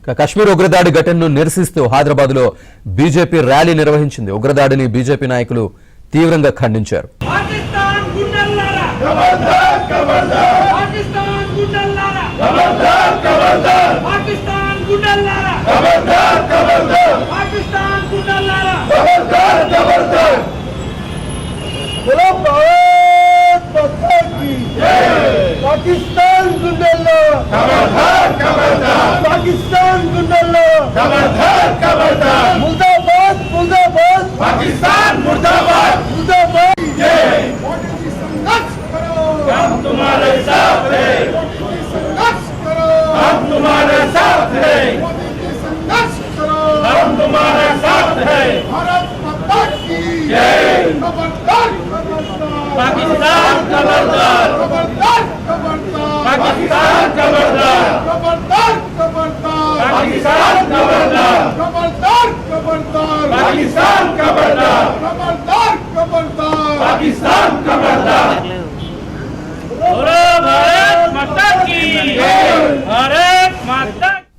కశ్మీర్ ఉగ్రదాడి ఘటనను నిరసిస్తూ హైదరాబాద్ లో బీజేపీ ర్యాలీ నిర్వహించింది. ఉగ్రదాడిని బీజేపీ నాయకులు తీవ్రంగా ఖండించారు. पाकिस्तान गुंडल्लो खबरदार खबरदार पाकिस्तान गुंडल्लो खबरदार खबरदार मुर्दाबाद मुर्दाबाद पाकिस्तान मुर्दाबाद मुर्दाबाद ये संघर्ष करो हम तुम्हारे साथ हैं संघर्ष करो हम तुम्हारे साथ हैं संघर्ष करो हम तुम्हारे साथ हैं भारत माता की जय खबरदार पाकिस्तान खबरदार खबरदार पाकिस्तान खबरदार खबरदार खबरदार पाकिस्तान खबरदार खबरदार खबरदार पाकिस्तान खबरदार खबरदार खबरदार पाकिस्तान